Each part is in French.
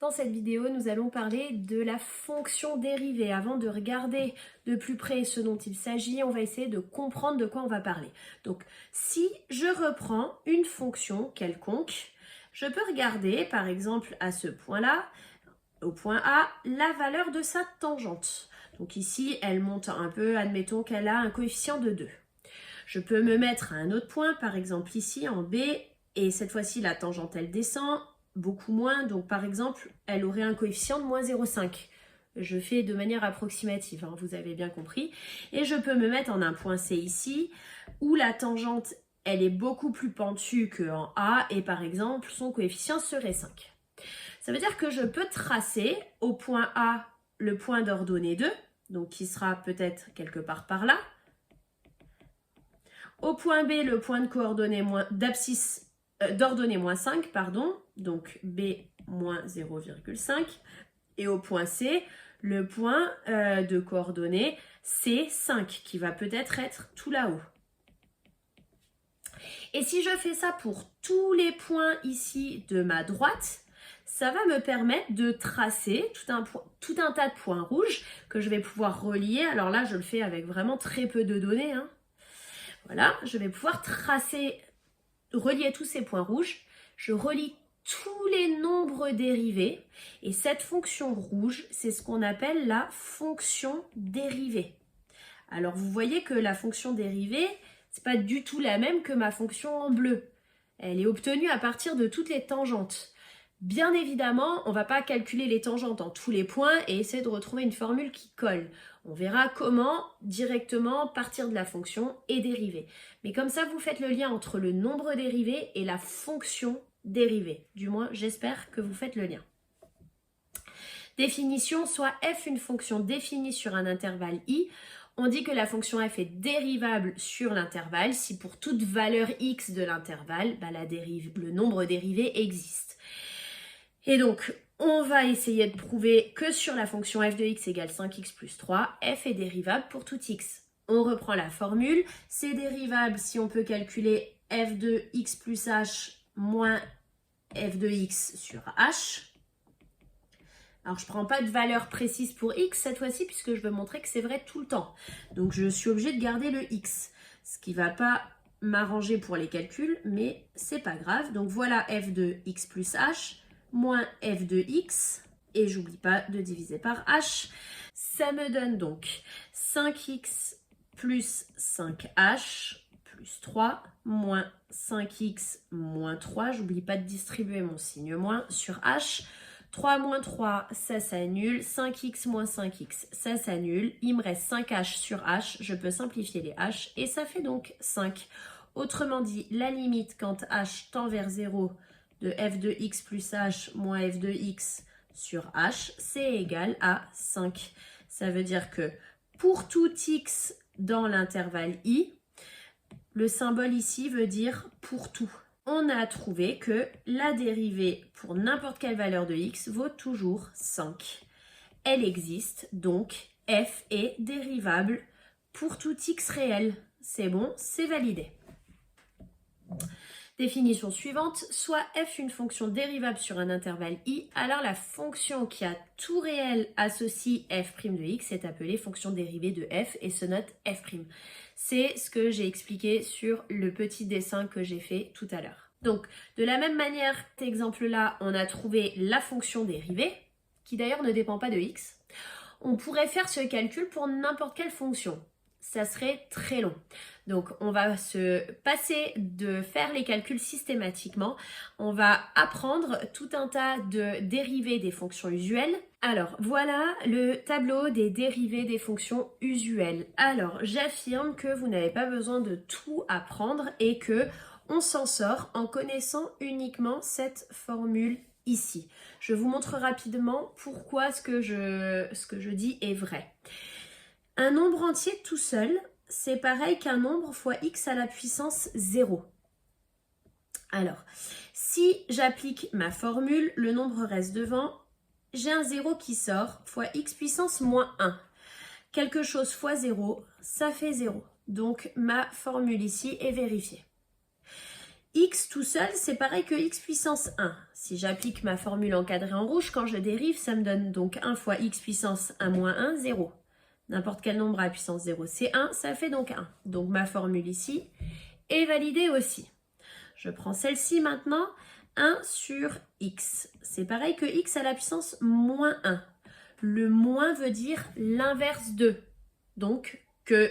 Dans cette vidéo, nous allons parler de la fonction dérivée. Avant de regarder de plus près ce dont il s'agit, on va essayer de comprendre de quoi on va parler. Donc, si je reprends une fonction quelconque, je peux regarder, par exemple, à ce point-là, au point A, la valeur de sa tangente. Donc ici, elle monte un peu, admettons qu'elle a un coefficient de 2. Je peux me mettre à un autre point, par exemple ici, en B, et cette fois-ci, la tangente, elle descend beaucoup moins. Donc, par exemple, elle aurait un coefficient de moins 0,5. Je fais de manière approximative, hein, vous avez bien compris. Et je peux me mettre en un point C ici, où la tangente, elle est beaucoup plus pentue qu'en A, et par exemple, son coefficient serait 5. Ça veut dire que je peux tracer au point A le point d'ordonnée 2, donc qui sera peut-être quelque part par là. Au point B, le point de coordonnée d'abscisse d'ordonnée moins 5, pardon, donc B moins 0,5. Et au point C, le point de coordonnée C5, qui va peut-être être tout là-haut. Et si je fais ça pour tous les points ici de ma droite, ça va me permettre de tracer tout un tas de points rouges que je vais pouvoir relier. Alors là, je le fais avec vraiment très peu de données, hein. Voilà, je vais pouvoir relier tous ces points rouges. Je relie tous les nombres dérivés. Et cette fonction rouge, c'est ce qu'on appelle la fonction dérivée. Alors, vous voyez que la fonction dérivée, c'est pas du tout la même que ma fonction en bleu. Elle est obtenue à partir de toutes les tangentes. Bien évidemment, on ne va pas calculer les tangentes en tous les points et essayer de retrouver une formule qui colle. On verra comment directement partir de la fonction et dériver. Mais comme ça, vous faites le lien entre le nombre dérivé et la fonction dérivée. Du moins, j'espère que vous faites le lien. Définition, soit f une fonction définie sur un intervalle i. On dit que la fonction f est dérivable sur l'intervalle si pour toute valeur x de l'intervalle, le nombre dérivé existe. Et donc, on va essayer de prouver que sur la fonction f de x égale 5x plus 3, f est dérivable pour tout x. On reprend la formule, c'est dérivable si on peut calculer f de x plus h moins f de x sur h. Alors, je ne prends pas de valeur précise pour x cette fois-ci puisque je veux montrer que c'est vrai tout le temps. Donc, je suis obligée de garder le x, ce qui ne va pas m'arranger pour les calculs, mais c'est pas grave. Donc, voilà f de x plus h moins f de x, et j'oublie pas de diviser par h. Ça me donne donc 5x plus 5h plus 3 moins 5x moins 3, j'oublie pas de distribuer mon signe moins sur h. 3 moins 3, ça s'annule. 5x moins 5x, ça s'annule. Il me reste 5h sur h. Je peux simplifier les h et ça fait donc 5. Autrement dit, la limite quand h tend vers 0 de f de x plus h moins f de x sur h, c'est égal à 5. Ça veut dire que pour tout x dans l'intervalle i, le symbole ici veut dire pour tout. On a trouvé que la dérivée pour n'importe quelle valeur de x vaut toujours 5. Elle existe, donc f est dérivable pour tout x réel. C'est bon, c'est validé. Définition suivante, soit f une fonction dérivable sur un intervalle i, alors la fonction qui a tout réel associe f' de x est appelée fonction dérivée de f et se note f'. C'est ce que j'ai expliqué sur le petit dessin que j'ai fait tout à l'heure. Donc, de la même manière, cet exemple-là, on a trouvé la fonction dérivée, qui d'ailleurs ne dépend pas de x. On pourrait faire ce calcul pour n'importe quelle fonction. Ça serait très long. Donc, on va se passer de faire les calculs systématiquement. On va apprendre tout un tas de dérivés des fonctions usuelles. Alors, voilà le tableau des dérivés des fonctions usuelles. Alors, j'affirme que vous n'avez pas besoin de tout apprendre et que on s'en sort en connaissant uniquement cette formule ici. Je vous montre rapidement pourquoi ce que je dis est vrai. Un nombre entier tout seul, c'est pareil qu'un nombre fois x à la puissance 0. Alors, si j'applique ma formule, le nombre reste devant, j'ai un 0 qui sort fois x puissance moins 1. Quelque chose fois 0, ça fait 0. Donc, ma formule ici est vérifiée. X tout seul, c'est pareil que x puissance 1. Si j'applique ma formule encadrée en rouge, quand je dérive, ça me donne donc 1 fois x puissance 1 moins 1, 0. N'importe quel nombre à puissance 0, c'est 1, ça fait donc 1. Donc ma formule ici est validée aussi. Je prends celle-ci maintenant, 1 sur x. C'est pareil que x à la puissance moins 1. Le moins veut dire l'inverse de. Donc que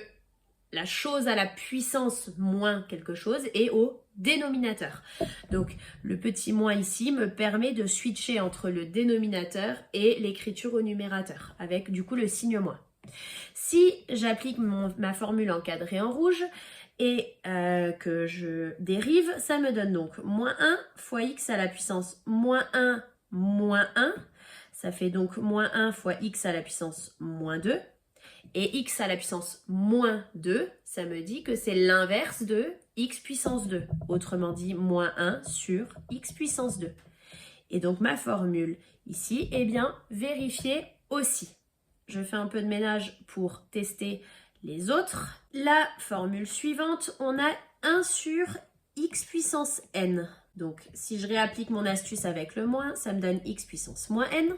la chose à la puissance moins quelque chose est au dénominateur. Donc le petit moins ici me permet de switcher entre le dénominateur et l'écriture au numérateur, avec du coup le signe moins. Si j'applique ma formule encadrée en rouge et que je dérive, ça me donne donc moins 1 fois x à la puissance moins 1 moins 1. Ça fait donc moins 1 fois x à la puissance moins 2. Et x à la puissance moins 2, ça me dit que c'est l'inverse de x puissance 2. Autrement dit, moins 1 sur x puissance 2. Et donc ma formule ici est bien vérifiée aussi. Je fais un peu de ménage pour tester les autres. La formule suivante, on a 1 sur x puissance n. Donc si je réapplique mon astuce avec le moins, ça me donne x puissance moins n.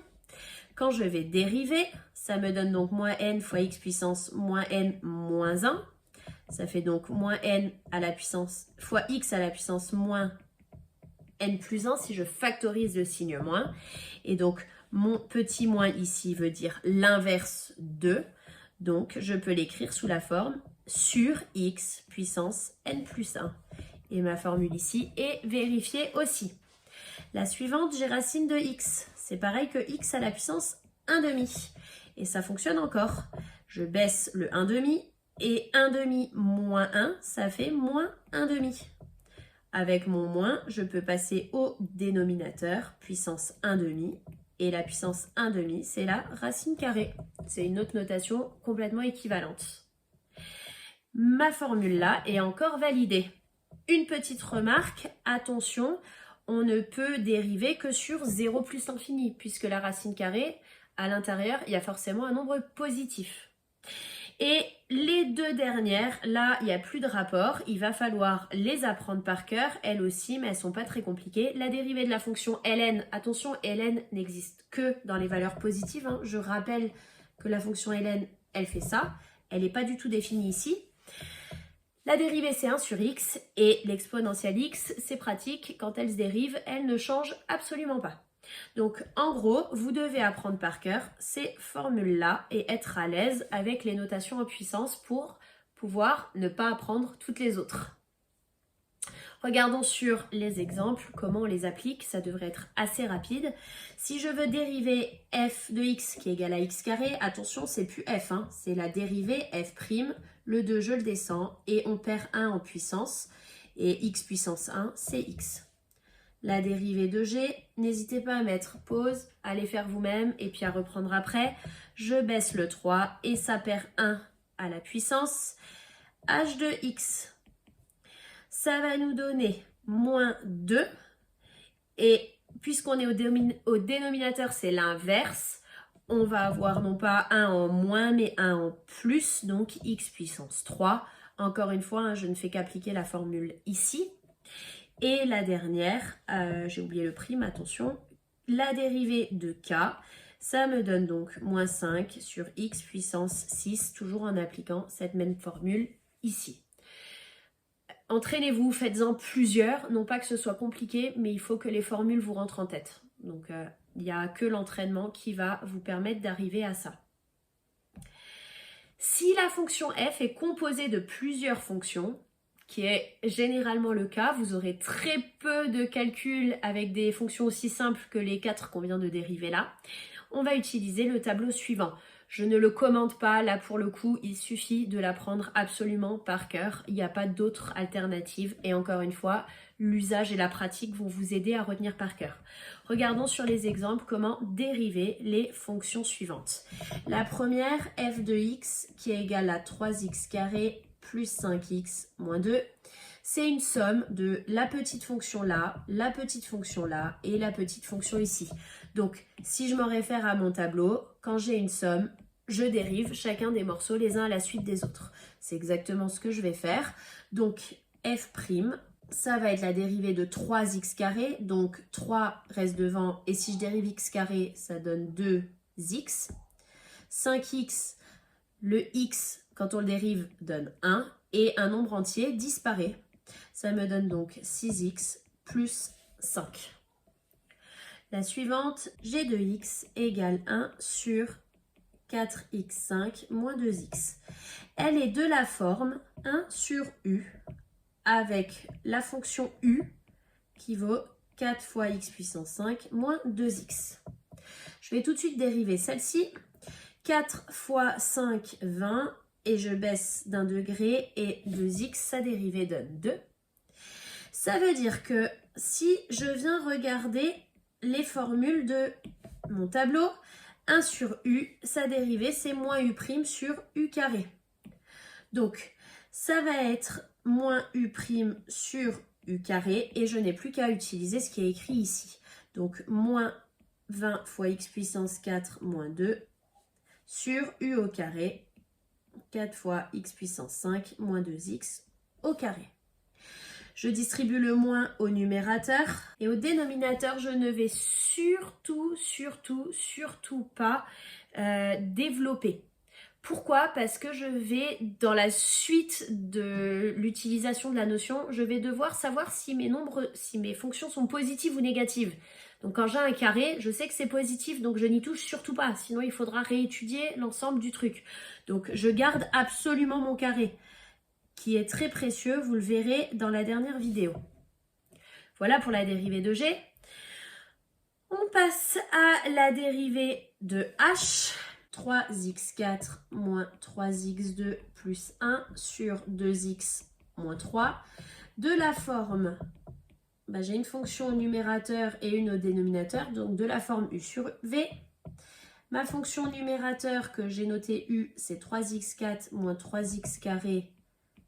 Quand je vais dériver, ça me donne donc moins n fois x puissance moins n moins 1. Ça fait donc moins n à la puissance fois x à la puissance moins n plus 1 si je factorise le signe moins. Et donc mon petit moins ici veut dire l'inverse de. Donc je peux l'écrire sous la forme sur x puissance n plus 1. Et ma formule ici est vérifiée aussi. La suivante, j'ai racine de x. C'est pareil que x à la puissance 1 demi. Et ça fonctionne encore. Je baisse le 1 demi et 1 demi moins 1, ça fait moins 1 demi. Avec mon moins, je peux passer au dénominateur, puissance 1 demi. Et la puissance 1 demi, c'est la racine carrée. C'est une autre notation complètement équivalente. Ma formule là est encore validée. Une petite remarque, attention, on ne peut dériver que sur 0 plus l'infini, puisque la racine carrée, à l'intérieur, il y a forcément un nombre positif. Et les deux dernières, là, il n'y a plus de rapport, il va falloir les apprendre par cœur, elles aussi, mais elles ne sont pas très compliquées. La dérivée de la fonction ln, attention, ln n'existe que dans les valeurs positives, hein. Je rappelle que la fonction ln, elle fait ça, elle n'est pas du tout définie ici. La dérivée, c'est 1 sur x et l'exponentielle x, c'est pratique. Quand elle se dérive, elle ne change absolument pas. Donc, en gros, vous devez apprendre par cœur ces formules-là et être à l'aise avec les notations en puissance pour pouvoir ne pas apprendre toutes les autres. Regardons sur les exemples, comment on les applique, ça devrait être assez rapide. Si je veux dériver f de x qui est égal à x carré, attention, c'est plus f, hein, c'est la dérivée f', le 2 je le descends et on perd 1 en puissance et x puissance 1 c'est x. La dérivée de g, n'hésitez pas à mettre pause, à les faire vous-même et puis à reprendre après. Je baisse le 3 et ça perd 1 à la puissance h de x. Ça va nous donner moins 2. Et puisqu'on est au dénominateur, c'est l'inverse. On va avoir non pas 1 en moins, mais 1 en plus, donc x puissance 3. Encore une fois, hein, je ne fais qu'appliquer la formule ici. Et la dernière, j'ai oublié le prime, attention, la dérivée de k, ça me donne donc moins 5 sur x puissance 6, toujours en appliquant cette même formule ici. Entraînez-vous, faites-en plusieurs, non pas que ce soit compliqué, mais il faut que les formules vous rentrent en tête. Donc il n'y a que l'entraînement qui va vous permettre d'arriver à ça. Si la fonction f est composée de plusieurs fonctions, qui est généralement le cas, vous aurez très peu de calculs avec des fonctions aussi simples que les 4 qu'on vient de dériver là. On va utiliser le tableau suivant. Je ne le commente pas, là pour le coup, il suffit de l'apprendre absolument par cœur. Il n'y a pas d'autre alternative et encore une fois, l'usage et la pratique vont vous aider à retenir par cœur. Regardons sur les exemples comment dériver les fonctions suivantes. La première, f de x qui est égale à 3x carré plus 5x moins 2. C'est une somme de la petite fonction là, la petite fonction là et la petite fonction ici. Donc, si je me réfère à mon tableau, quand j'ai une somme, je dérive chacun des morceaux les uns à la suite des autres. C'est exactement ce que je vais faire. Donc, f', ça va être la dérivée de 3x carré, donc 3 reste devant, et si je dérive x carré, ça donne 2x. 5x, le x, quand on le dérive, donne 1, et un nombre entier disparaît. Ça me donne donc 6x plus 5. La suivante, g de x égale 1 sur 4x5 moins 2x. Elle est de la forme 1 sur u, avec la fonction u qui vaut 4 fois x puissance 5 moins 2x. Je vais tout de suite dériver celle-ci. 4 fois 5, 20, et je baisse d'un degré, et 2x, sa dérivée donne 2. Ça veut dire que si je viens regarder les formules de mon tableau, 1 sur u, sa dérivée c'est moins u' sur u carré. Donc, ça va être moins u' sur u carré, et je n'ai plus qu'à utiliser ce qui est écrit ici. Donc, moins 20 fois x puissance 4 moins 2 sur u au carré, 4 fois x puissance 5 moins 2x au carré. Je distribue le moins au numérateur, et au dénominateur, je ne vais surtout pas développer. Pourquoi? Parce que je vais, dans la suite de l'utilisation de la notion, je vais devoir savoir si mes fonctions sont positives ou négatives. Donc quand j'ai un carré, je sais que c'est positif, donc je n'y touche surtout pas. Sinon, il faudra réétudier l'ensemble du truc. Donc je garde absolument mon carré, qui est très précieux, vous le verrez dans la dernière vidéo. Voilà pour la dérivée de g. On passe à la dérivée de h. 3x4 moins 3x2 plus 1 sur 2x moins 3. De la forme, j'ai une fonction au numérateur et une au dénominateur, donc de la forme u sur v. Ma fonction au numérateur que j'ai notée u, c'est 3x4 moins 3x carré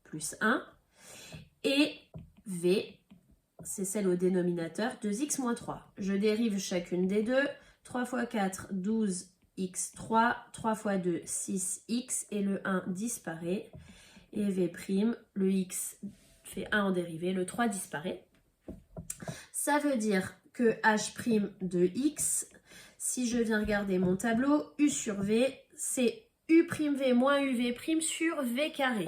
plus 1. Et v, c'est celle au dénominateur, 2x moins 3. Je dérive chacune des deux. 3 fois 4, 12 x3, 3 fois 2, 6x, et le 1 disparaît, et v', le x fait 1 en dérivée, le 3 disparaît. Ça veut dire que h' de x, si je viens regarder mon tableau, u sur v, c'est u'v moins uv' sur v carré.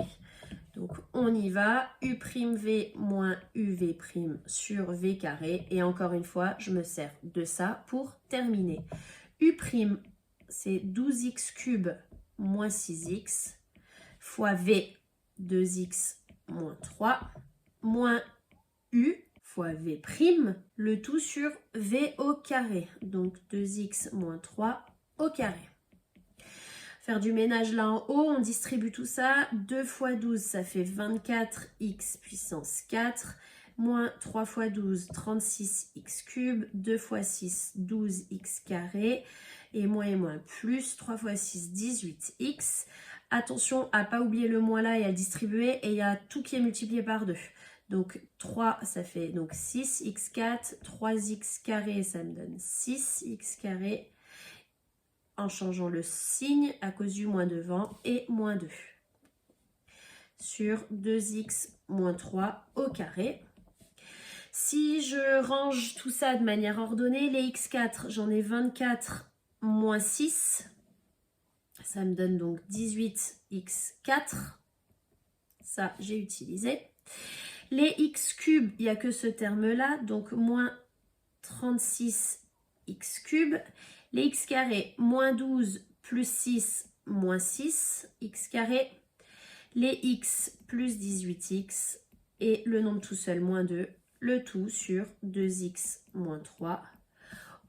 Donc on y va, u'v moins uv' sur v carré, et encore une fois, je me sers de ça pour terminer. U', c'est 12x cube moins 6x fois v, 2x moins 3, moins u fois v', le tout sur v au carré. Donc 2x moins 3 au carré. Faire du ménage là en haut, on distribue tout ça. 2 fois 12, ça fait 24x puissance 4, moins 3 fois 12, 36x cube, 2 fois 6, 12x carré, et moins plus, 3 fois 6, 18x. Attention à ne pas oublier le moins là et à le distribuer, et il y a tout qui est multiplié par 2. Donc 3, ça fait donc 6x4, 3x carré, ça me donne 6x carré, en changeant le signe à cause du moins devant, et moins 2 sur 2x moins 3 au carré. Si je range tout ça de manière ordonnée, les x4, j'en ai 24 moins 6, ça me donne donc 18x4, ça j'ai utilisé. Les x cubes, il n'y a que ce terme là, donc moins 36x cube. Les x carré, moins 12 plus 6, moins 6, x carré. Les x plus 18x, et le nombre tout seul, moins 2, le tout sur 2x moins 3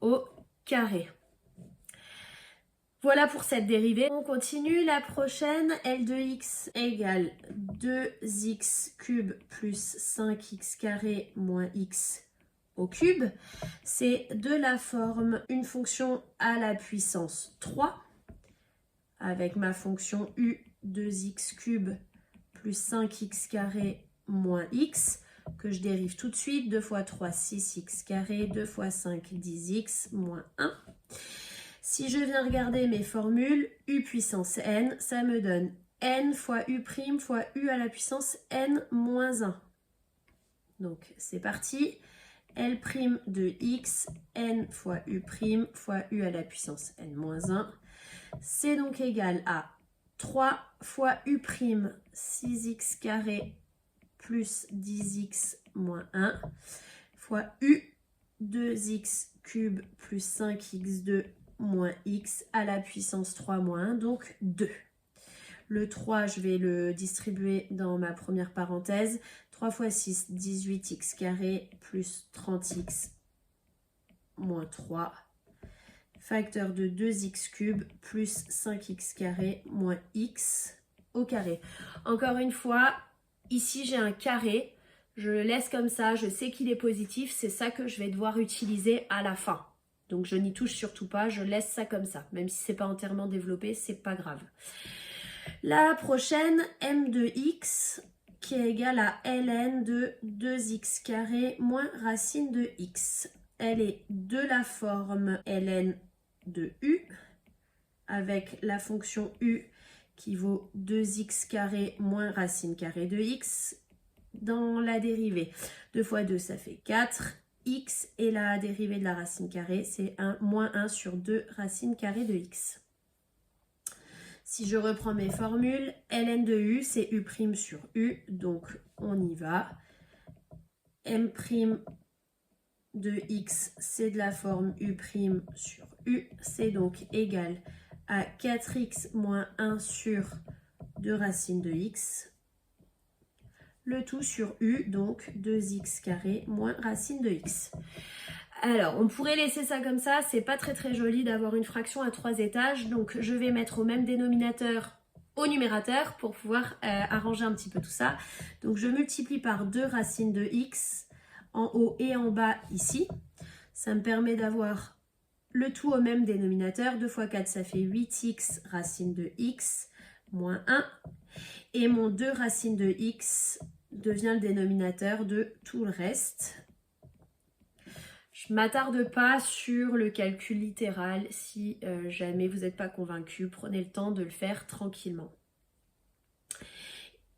au carré. Voilà pour cette dérivée. On continue. La prochaine, L de x égale 2x cube plus 5x carré moins x au cube. C'est de la forme une fonction à la puissance 3 avec ma fonction u 2x cube plus 5x carré moins x que je dérive tout de suite. 2 fois 3, 6x carré, 2 fois 5, 10x moins 1. Si je viens regarder mes formules, u puissance n, ça me donne n fois u' fois u à la puissance n moins 1. Donc c'est parti. L' de x, n fois u' fois u à la puissance n-1. C'est donc égal à 3 fois u', 6x carré plus 10x moins 1, fois u, 2x cube plus 5x2 moins x à la puissance 3 moins 1, donc 2. Le 3, je vais le distribuer dans ma première parenthèse. 3 fois 6, 18x carré plus 30x moins 3. Facteur de 2x cube plus 5x carré moins x au carré. Encore une fois, ici j'ai un carré. Je le laisse comme ça, je sais qu'il est positif. C'est ça que je vais devoir utiliser à la fin. Donc je n'y touche surtout pas, je laisse ça comme ça. Même si ce n'est pas entièrement développé, c'est pas grave. La prochaine, m de x, qui est égale à ln de 2x carré moins racine de x. Elle est de la forme ln de u, avec la fonction u qui vaut 2x carré moins racine carrée de x. Dans la dérivée, 2 fois 2, ça fait 4. X et la dérivée de la racine carrée, c'est moins 1 sur 2 racine carrée de x. Si je reprends mes formules, ln de u, c'est u' sur u, donc on y va. M' de x, c'est de la forme u' sur u, c'est donc égal à 4x moins 1 sur 2 racines de x. Le tout sur u, donc 2x carré moins racine de x. Alors, on pourrait laisser ça comme ça, c'est pas très joli d'avoir une fraction à 3 étages, donc je vais mettre au même dénominateur au numérateur pour pouvoir arranger un petit peu tout ça. Donc je multiplie par 2 racines de x en haut et en bas ici. Ça me permet d'avoir le tout au même dénominateur. 2 fois 4, ça fait 8x racine de x moins 1. Et mon 2 racine de x devient le dénominateur de tout le reste. Je ne m'attarde pas sur le calcul littéral. Si jamais vous n'êtes pas convaincu, prenez le temps de le faire tranquillement.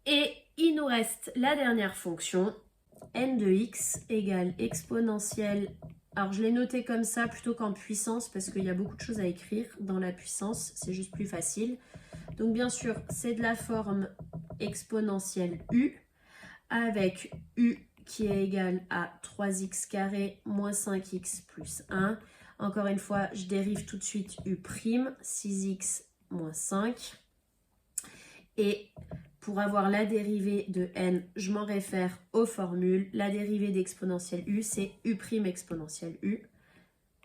Et il nous reste la dernière fonction, n de x égale exponentielle. Alors je l'ai noté comme ça plutôt qu'en puissance parce qu'il y a beaucoup de choses à écrire dans la puissance, c'est juste plus facile. Donc bien sûr, c'est de la forme exponentielle u avec u qui est égal à 3x carré moins 5x plus 1. Encore une fois, je dérive tout de suite u', 6x moins 5. Et pour avoir la dérivée de n, je m'en réfère aux formules. La dérivée d'exponentielle u, c'est u' exponentielle u.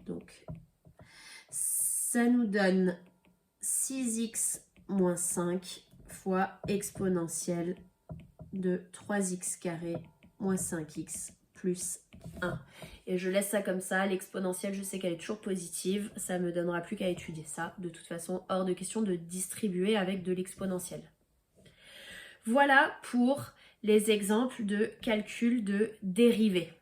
Donc, ça nous donne 6x moins 5 fois exponentielle de 3x carré moins 5x plus 1. Et je laisse ça comme ça. L'exponentielle, je sais qu'elle est toujours positive. Ça ne me donnera plus qu'à étudier ça. De toute façon, hors de question de distribuer avec de l'exponentielle. Voilà pour les exemples de calcul de dérivée.